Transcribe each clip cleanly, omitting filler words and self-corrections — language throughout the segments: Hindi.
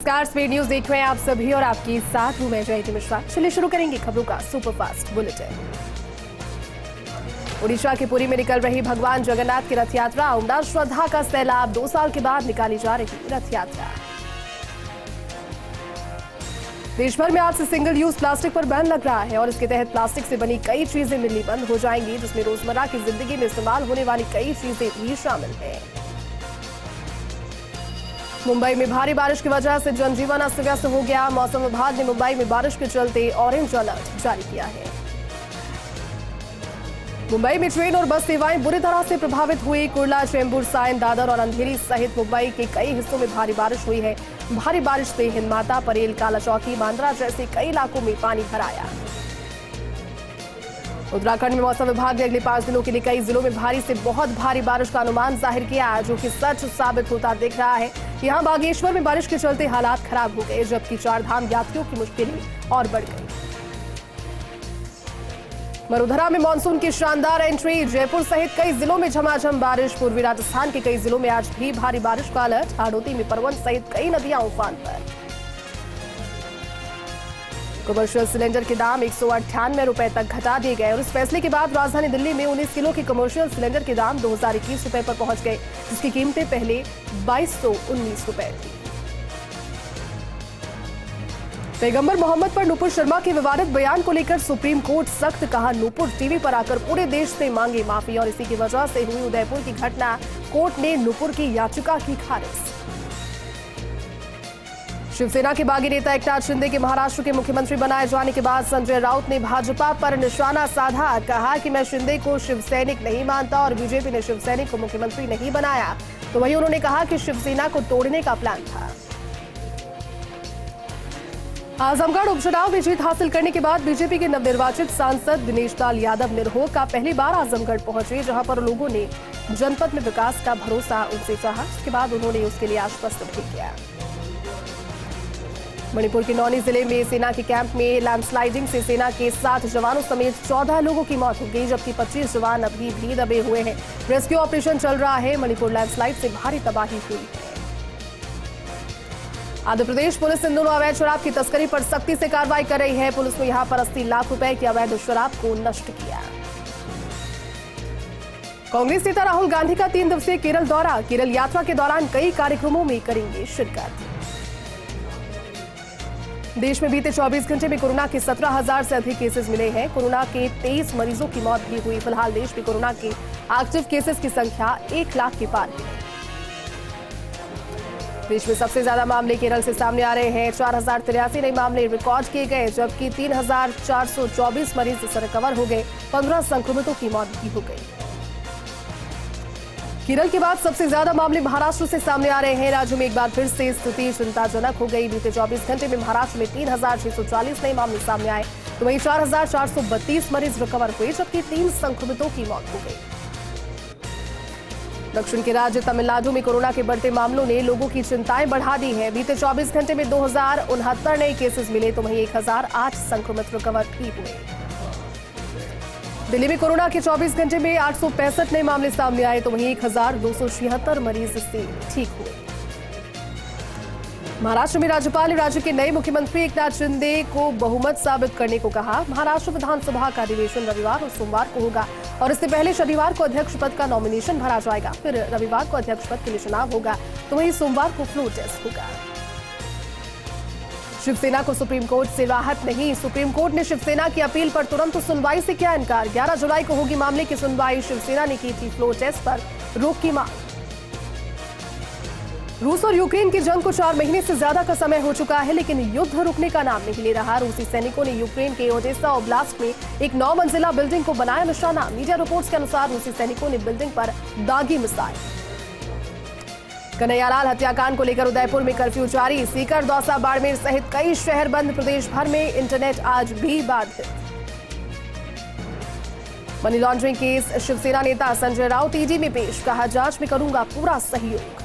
नमस्कार, स्पीड न्यूज देख रहे हैं आप सभी और आपके साथ हूं मैं जयती मिश्रा। चलिए शुरू करेंगे खबरों का सुपरफास्ट बुलेटिन। उड़ीसा के पुरी में निकल रही भगवान जगन्नाथ की रथ यात्रा, उमड़ा श्रद्धा का सैलाब। 2 साल के बाद निकाली जा रही रथ यात्रा। देश भर में आज से सिंगल यूज प्लास्टिक पर बैन लग रहा है और इसके तहत प्लास्टिक से बनी कई चीजें मिलनी बंद हो जाएंगी, जिसमें रोजमर्रा की जिंदगी में इस्तेमाल होने वाली कई चीजें भी शामिल हैं। मुंबई में भारी बारिश की वजह से जनजीवन अस्त व्यस्त हो गया। मौसम विभाग ने मुंबई में बारिश के चलते ऑरेंज अलर्ट जारी किया है। मुंबई में ट्रेन और बस सेवाएं बुरी तरह से प्रभावित हुई। कुर्ला, चेंबूर, सायन, दादर और अंधेरी सहित मुंबई के कई हिस्सों में भारी बारिश हुई है। भारी बारिश से हिंदमाता, परेल, काला चौकी, बांद्रा जैसे कई इलाकों में पानी भर आया। उत्तराखंड में मौसम विभाग ने अगले 5 दिनों के लिए कई जिलों में भारी से बहुत भारी बारिश का अनुमान जाहिर किया, जो कि सच साबित होता दिख रहा है। यहां बागेश्वर में बारिश के चलते हालात खराब हो गए, जबकि 4 धाम यात्रियों की मुश्किलें और बढ़ गई। मरुधरा में मानसून की शानदार एंट्री। जयपुर सहित कई जिलों में झमाझम बारिश। पूर्वी राजस्थान के कई जिलों में आज भी भारी बारिश का अलर्ट। हाड़ौती में परवन सहित कई नदियां उफान पर। कमर्शियल सिलेंडर के दाम 198 रुपए तक घटा दिए गए और इस फैसले के बाद राजधानी दिल्ली में 19 किलो के कमर्शियल सिलेंडर के दाम 2021 रुपए पर पहुंच गए, जिसकी कीमतें पहले 2219 रुपए थी। पैगंबर मोहम्मद पर नूपुर शर्मा के विवादित बयान को लेकर सुप्रीम कोर्ट सख्त, कहा नूपुर टीवी पर आकर पूरे देश से मांगे माफी और इसी की वजह से हुई उदयपुर की घटना। कोर्ट ने नूपुर की याचिका की खारिज। शिवसेना के बागी नेता एकनाथ शिंदे के महाराष्ट्र के मुख्यमंत्री बनाए जाने के बाद संजय राउत ने भाजपा पर निशाना साधा। कहा कि मैं शिंदे को शिवसैनिक नहीं मानता और बीजेपी ने शिवसैनिक को मुख्यमंत्री नहीं बनाया। तो वहीं उन्होंने कहा कि शिवसेना को तोड़ने का प्लान था। आजमगढ़ उपचुनाव में जीत हासिल करने के बाद बीजेपी के नवनिर्वाचित सांसद दिनेश लाल यादव निरहो का पहली बार आजमगढ़ पहुंचे, जहां पर लोगों ने जनपद में विकास का भरोसा उनसे चाहा। इसके बाद उन्होंने उसके लिए आश्वस्त भी किया। मणिपुर के नौनी जिले में सेना के कैंप में लैंडस्लाइडिंग से सेना के 7 जवानों समेत 14 लोगों की मौत हो गई, जबकि 25 जवान अभी भी दबे हुए हैं। रेस्क्यू ऑपरेशन चल रहा है। मणिपुर लैंडस्लाइड से भारी तबाही हुई है। आंध्र प्रदेश पुलिस इन दोनों अवैध शराब की तस्करी पर सख्ती से कार्रवाई कर रही है। पुलिस ने यहां पर 80 लाख रुपए की अवैध शराब को नष्ट किया। कांग्रेस नेता राहुल गांधी का 3 दिवसीय केरल दौरा। केरल यात्रा के दौरान कई कार्यक्रमों में करेंगे शिरकत। देश में बीते 24 घंटे में कोरोना के 17,000 से अधिक केसेस मिले हैं। कोरोना के 23 मरीजों की मौत भी हुई। फिलहाल देश में कोरोना के एक्टिव केसेस की संख्या 1 लाख के पार है। देश में सबसे ज्यादा मामले केरल से सामने आ रहे हैं। 4083 नए मामले रिकॉर्ड किए गए, जबकि 3424 मरीज इससे रिकवर हो गए। 15 संक्रमितों की मौत भी हो गई। केरल के बाद सबसे ज्यादा मामले महाराष्ट्र से सामने आ रहे हैं। राज्य में एक बार फिर से स्थिति चिंताजनक हो गई। बीते 24 घंटे में महाराष्ट्र में 3640 नए मामले सामने आए, तो वहीं 4432 मरीज रिकवर हुए, जबकि 3 संक्रमितों की मौत हो गई। दक्षिण के राज्य तमिलनाडु में कोरोना के बढ़ते मामलों ने लोगों की चिंताएं बढ़ा दी है। बीते 24 घंटे में 2069 नए केसेस मिले, तो वहीं 1008 संक्रमित रिकवर भी हुए। दिल्ली में कोरोना के 24 घंटे में 865 नए मामले सामने आए, तो वहीं 1276 मरीज इससे ठीक हुए। महाराष्ट्र में राज्यपाल ने राज्य के नए मुख्यमंत्री एकनाथ शिंदे को बहुमत साबित करने को कहा। महाराष्ट्र विधानसभा का अधिवेशन रविवार और सोमवार को होगा और इससे पहले शनिवार को अध्यक्ष पद का नॉमिनेशन भरा जाएगा। फिर रविवार को अध्यक्ष पद के लिए चुनाव होगा, तो वहीं सोमवार को फ्लोर टेस्ट होगा। शिवसेना को सुप्रीम कोर्ट से राहत नहीं। सुप्रीम कोर्ट ने शिवसेना की अपील पर तुरंत सुनवाई से किया इनकार। 11 जुलाई को होगी मामले की सुनवाई। शिवसेना ने की थी फ्लोर टेस्ट पर रोक की मांग। रूस और यूक्रेन की जंग को 4 महीने से ज्यादा का समय हो चुका है, लेकिन युद्ध रुकने का नाम नहीं ले रहा। रूसी सैनिकों ने यूक्रेन के ओडेसा ओब्लास्ट में एक 9 मंजिला बिल्डिंग को बनाया निशाना। मीडिया रिपोर्ट्स के अनुसार रूसी सैनिकों ने बिल्डिंग पर दागी मिसाइल। कन्हैयालाल हत्याकांड को लेकर उदयपुर में कर्फ्यू जारी। सीकर, दौसा, बाड़मेर सहित कई शहर बंद। प्रदेश भर में इंटरनेट आज भी बाधित। मनी लॉन्ड्रिंग केस शिवसेना नेता संजय राउत ईडी में पेश। कहा जांच में करूंगा पूरा सहयोग।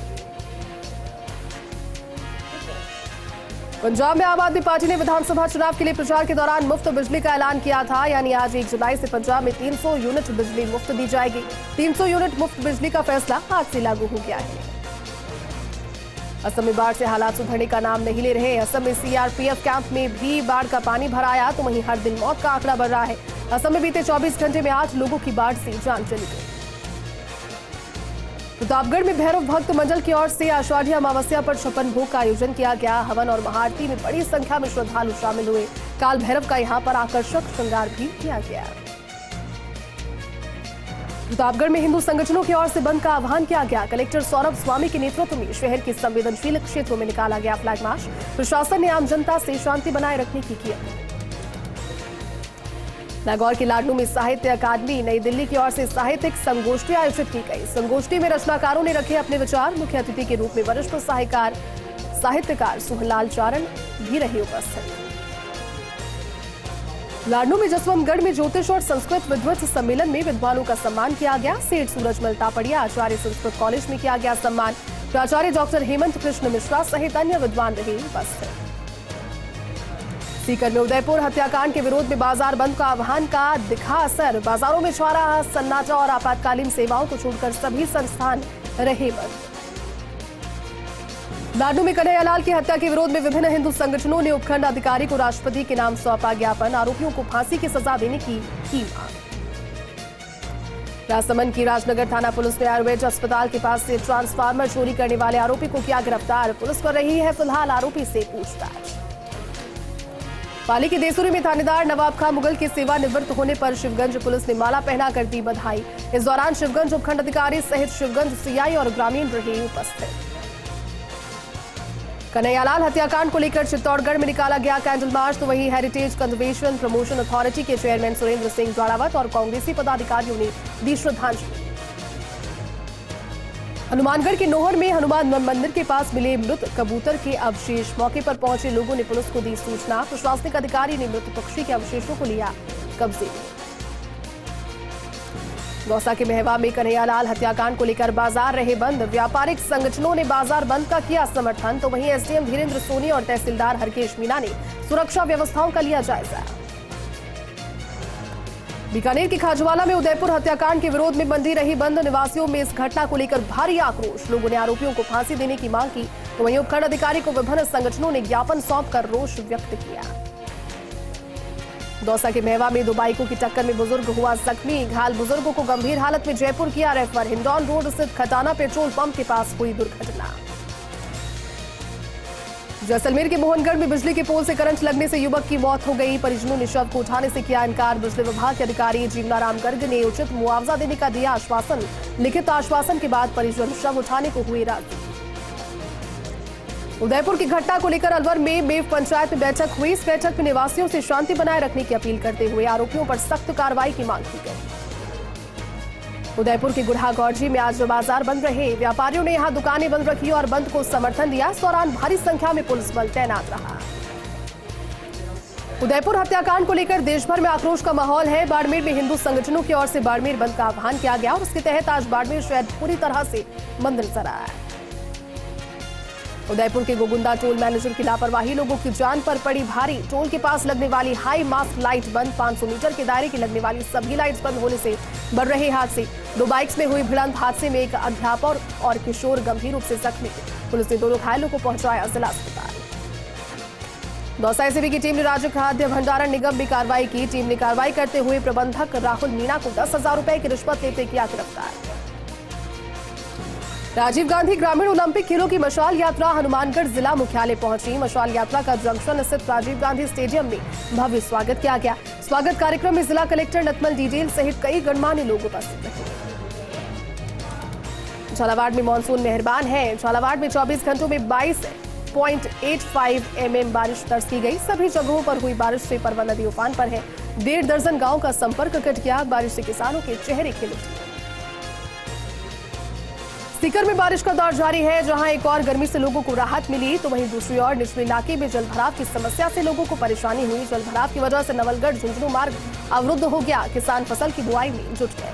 पंजाब में आम आदमी पार्टी ने विधानसभा चुनाव के लिए प्रचार के दौरान मुफ्त बिजली का ऐलान किया था। यानी आज 1 जुलाई से पंजाब में 300 यूनिट बिजली मुफ्त दी जाएगी। 300 यूनिट मुफ्त बिजली का फैसला आज से लागू हो गया है। असम में बाढ़ से हालात सुधरने का नाम नहीं ले रहे। असम में सीआरपीएफ कैंप में भी बाढ़ का पानी भर आया, तो वहीं हर दिन मौत का आंकड़ा बढ़ रहा है। असम में बीते 24 घंटे में 8 लोगों की बाढ़ से जान चली गई। प्रतापगढ़ में भैरव भक्त मंडल की ओर से आषाढ़ी अमावस्या पर छप्पन भोग का आयोजन किया गया। हवन और महाआरती में बड़ी संख्या में श्रद्धालु शामिल हुए। काल भैरव का यहां पर आकर्षक श्रृंगार भी किया गया। प्रतापगढ़ में हिंदू संगठनों की ओर से बंद का आह्वान किया गया। कलेक्टर सौरभ स्वामी के नेतृत्व में शहर के संवेदनशील क्षेत्रों में निकाला गया फ्लैग मार्च। प्रशासन ने आम जनता से शांति बनाए रखने की अपील। नागौर के लाडनू में साहित्य अकादमी नई दिल्ली की ओर से साहित्यिक संगोष्ठी आयोजित की गई। संगोष्ठी में रचनाकारों ने रखे अपने विचार। मुख्य अतिथि के रूप में वरिष्ठ साहित्यकार सुहनलाल चारण भी रहे उपस्थित। लाडनू में जसवंतगढ़ में ज्योतिष और संस्कृत विद्वत सम्मेलन में विद्वानों का सम्मान किया गया। सेठ सूरजमल तापड़िया आचार्य संस्कृत कॉलेज में किया गया सम्मान। प्राचार्य डॉक्टर हेमंत कृष्ण मिश्रा सहित अन्य विद्वान रहे उपस्थित। सीकर में उदयपुर हत्याकांड के विरोध में बाजार बंद का आह्वान का दिखा असर। बाजारों में छा रहा सन्नाटा और आपातकालीन सेवाओं को छोड़कर सभी संस्थान रहे बंद। लाडनू में कन्हैयालाल की हत्या के विरोध में विभिन्न हिंदू संगठनों ने उपखंड अधिकारी को राष्ट्रपति के नाम सौंपा ज्ञापन। आरोपियों को फांसी की सजा देने की मांग। राजसमंद की राजनगर थाना पुलिस ने आयुर्वेद अस्पताल के पास से ट्रांसफार्मर चोरी करने वाले आरोपी को किया गिरफ्तार। पुलिस कर रही है फिलहाल आरोपी से पूछताछ। पाली के देसुरी में थानेदार नवाब खां मुगल के सेवानिवृत्त होने पर शिवगंज पुलिस ने माला पहना कर दी बधाई। इस दौरान शिवगंज उपखंड अधिकारी सहित शिवगंज सीआई और ग्रामीण रहे उपस्थित। कन्हैयालाल हत्याकांड को लेकर चित्तौड़गढ़ में निकाला गया कैंडल मार्च, तो वहीं हेरिटेज कंजर्वेशन प्रमोशन अथॉरिटी के चेयरमैन सुरेंद्र सिंह जाड़ावत और कांग्रेसी पदाधिकारियों ने दी श्रद्धांजलि। हनुमानगढ़ के नोहर में हनुमान मंदिर के पास मिले मृत कबूतर के अवशेष। मौके पर पहुंचे लोगों ने पुलिस को दी सूचना। प्रशासनिक अधिकारी ने मृत पक्षी के अवशेषों को लिया कब्जे में। दौसा के महवा में कन्हैयालाल हत्याकांड को लेकर बाजार रहे बंद। व्यापारिक संगठनों ने बाजार बंद का किया समर्थन, तो वहीं एसडीएम धीरेन्द्र सोनी और तहसीलदार हरकेश मीना ने सुरक्षा व्यवस्थाओं का लिया जायजा। बीकानेर के खाजवाला में उदयपुर हत्याकांड के विरोध में मंडी रही बंद। निवासियों में इस घटना को लेकर भारी आक्रोश। लोगों ने आरोपियों को फांसी देने की मांग की, तो वहीं उपखंड अधिकारी को विभिन्न संगठनों ने ज्ञापन सौंपकर रोष व्यक्त किया। दौसा के महवा में 2 बाइकों की टक्कर में बुजुर्ग हुआ जख्मी। घायल बुजुर्गों को गंभीर हालत में जयपुर किया रेफर। हिंडौन रोड स्थित खटाना पेट्रोल पंप के पास हुई दुर्घटना। जैसलमेर के मोहनगढ़ में बिजली के पोल से करंट लगने से युवक की मौत हो गई। परिजनों ने शव को उठाने से किया इनकार। बिजली विभाग के अधिकारी जीवनाराम गर्ग ने उचित मुआवजा देने का दिया आश्वासन। लिखित आश्वासन के बाद परिजन शव उठाने को हुए राजी। उदयपुर की घटना को लेकर अलवर में मेव पंचायत में बैठक हुई। इस बैठक में निवासियों से शांति बनाए रखने की अपील करते हुए आरोपियों पर सख्त कार्रवाई की मांग की गई। उदयपुर के गुढ़ागौरजी में आज बाजार बंद रहे। व्यापारियों ने यहां दुकानें बंद रखी और बंद को समर्थन दिया। इस दौरान भारी संख्या में पुलिस बल तैनात रहा। उदयपुर हत्याकांड को लेकर देश भर में आक्रोश का माहौल है। बाड़मेर में हिंदू संगठनों की ओर से बाड़मेर बंद का आह्वान किया गया और उसके तहत आज बाड़मेर शहर पूरी तरह से बंद नजर आया है। उदयपुर के गोगुंदा टोल मैनेजर की लापरवाही लोगों की जान पर पड़ी भारी। टोल के पास लगने वाली हाई मास्ट लाइट बंद। 500 मीटर के दायरे की लगने वाली सभी लाइट्स बंद होने से बढ़ रहे हादसे। 2 बाइक्स में हुई भिड़ंत हादसे में एक अध्यापक और किशोर गंभीर रूप से जख्मी। पुलिस ने दोनों घायलों को पहुंचाया जिला अस्पताल। दौसा एसीबी की टीम ने राज्य खाद्य भंडारण निगम में कार्रवाई की। टीम ने कार्रवाई करते हुए प्रबंधक राहुल मीणा को 10,000 रुपए की रिश्वत लेते किया गिरफ्तार। राजीव गांधी ग्रामीण ओलंपिक खेलों की मशाल यात्रा हनुमानगढ़ जिला मुख्यालय पहुंची। मशाल यात्रा का जंक्शन स्थित राजीव गांधी स्टेडियम में भव्य स्वागत किया गया। स्वागत कार्यक्रम में जिला कलेक्टर नतमल डीडेल सहित कई गणमान्य लोग उपस्थित रहे। झालावाड़ में मानसून मेहरबान है। झालावाड़ में 24 घंटों में 22.85 mm बारिश दर्ज की गई। सभी जगहों पर हुई बारिश से परवा नदी उफान पर है। 1.5 दर्जन गांव का संपर्क कट गया। बारिश से किसानों के चेहरे खिल उठे। सीकर में बारिश का दौर जारी है। जहां एक और गर्मी से लोगों को राहत मिली, तो वहीं दूसरी ओर निचले इलाके में जलभराव की समस्या से लोगों को परेशानी हुई। जलभराव की वजह से नवलगढ़ झुंझुनू मार्ग अवरुद्ध हो गया। किसान फसल की बुआई में जुट गए।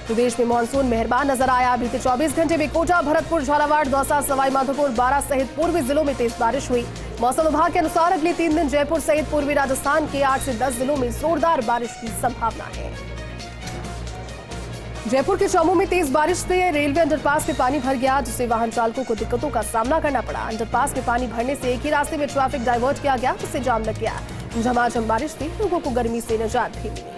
प्रदेश में मानसून मेहरबान नजर आया। बीते 24 घंटे में कोटा, भरतपुर, झालावाड़, दौसा, सवाई माधोपुर, बारां सहित पूर्वी जिलों में तेज बारिश हुई। मौसम विभाग के अनुसार अगले 3 दिन जयपुर सहित पूर्वी राजस्थान के 8 से 10 जिलों में जोरदार बारिश की संभावना है। जयपुर के चौमू में तेज बारिश से रेलवे अंडरपास में पानी भर गया, जिससे वाहन चालकों को दिक्कतों का सामना करना पड़ा। अंडरपास में पानी भरने से एक ही रास्ते में ट्रैफिक डाइवर्ट किया गया, जिससे जाम लग गया। झमाझम बारिश से लोगों को गर्मी से निजात भी मिली।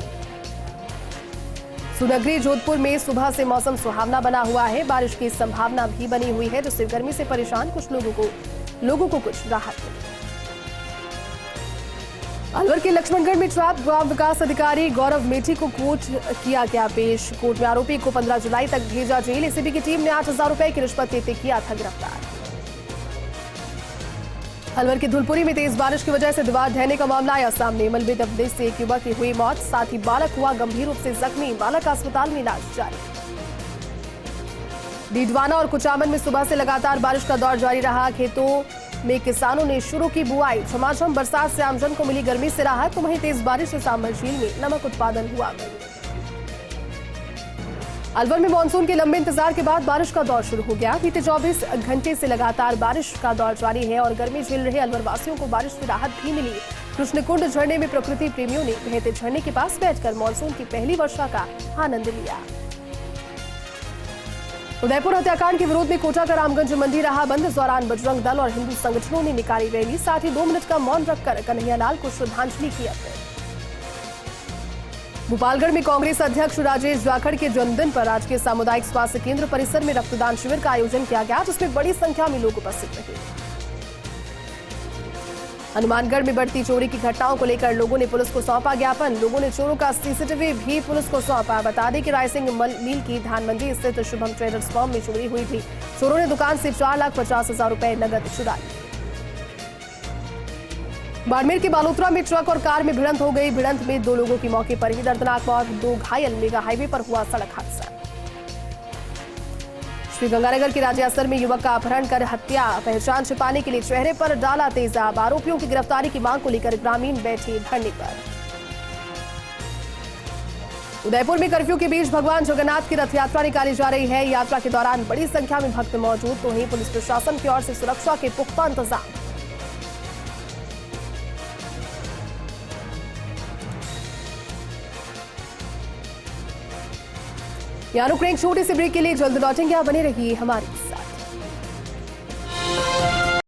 सुनगरी जोधपुर में सुबह से मौसम सुहावना बना हुआ है। बारिश की संभावना भी बनी हुई है, जिससे गर्मी से परेशान कुछ लोगों को कुछ राहत मिली। अलवर के लक्ष्मणगढ़ में ट्रैप ग्राम विकास अधिकारी गौरव मेठी को कोर्ट किया गया पेश। कोर्ट में आरोपी को 15 जुलाई तक भेजा जेल। एसीबी की टीम ने 8,000 रुपए की रिश्वत लेते किया था गिरफ्तार। अलवर के धुलपुरी में तेज बारिश की वजह से दीवार ढहने का मामला आया सामने। मलबे दबने से एक युवक की हुई मौत, साथ ही बालक हुआ गंभीर रूप से जख्मी। बालक अस्पताल में इलाज जारी। डीडवाना और कुचामन में सुबह से लगातार बारिश का दौर जारी रहा। खेतों में किसानों ने शुरू की बुआई। झमाझम बरसात से आमजन को मिली गर्मी से राहत, तो वहीं तेज बारिश से सांभर झील में नमक उत्पादन हुआ। अलवर में मानसून के लंबे इंतजार के बाद बारिश का दौर शुरू हो गया। बीते 24 घंटे से लगातार बारिश का दौर जारी है और गर्मी झेल रहे अलवर वासियों को बारिश से राहत भी मिली। कृष्णकुंड झरने में प्रकृति प्रेमियों ने बहते झरने के पास बैठकर मानसून की पहली वर्षा का आनंद लिया। उदयपुर हत्याकांड के विरोध में कोटा का रामगंज मंडी रहा बंद। इस दौरान बजरंग दल और हिंदू संगठनों ने निकाली रैली, साथ ही 2 मिनट का मौन रखकर कन्हैयालाल को श्रद्धांजलि की अपील। भोपालगढ़ में कांग्रेस अध्यक्ष राजेश जाखड़ के जन्मदिन पर राजकीय सामुदायिक स्वास्थ्य केंद्र परिसर में रक्तदान शिविर का आयोजन किया गया, जिसमें बड़ी संख्या में लोग उपस्थित रहे। हनुमानगढ़ में बढ़ती चोरी की घटनाओं को लेकर लोगों ने पुलिस को सौंपा ज्ञापन। लोगों ने चोरों का सीसीटीवी भी पुलिस को सौंपा। बता दें कि रायसिंह मिल की धान मंडी स्थित शुभम ट्रेडर्स फर्म में चोरी हुई थी। चोरों ने दुकान से 4,50,000 रुपए नकद चुरा लिए। बाड़मेर के बालोतरा में ट्रक और कार में भिड़ंत हो गई। भिड़ंत में 2 लोगों की मौके पर ही दर्दनाक मौत, 2 घायल। मेगा हाईवे पर हुआ सड़क हादसा। श्रीगंगानगर के राजियासर में युवक का अपहरण कर हत्या। पहचान छिपाने के लिए चेहरे पर डाला तेजाब। आरोपियों की गिरफ्तारी की मांग को लेकर ग्रामीण बैठे धरने पर। उदयपुर में कर्फ्यू के बीच भगवान जगन्नाथ की रथ यात्रा निकाली जा रही है। यात्रा के दौरान बड़ी संख्या में भक्त मौजूद, तो वहीं पुलिस प्रशासन की ओर से सुरक्षा के पुख्ता इंतजाम। यहाँ रुक रहे एक छोटी सी ब्रेक के लिए, जल्द लौटेंगे। आप बने रहिए हमारे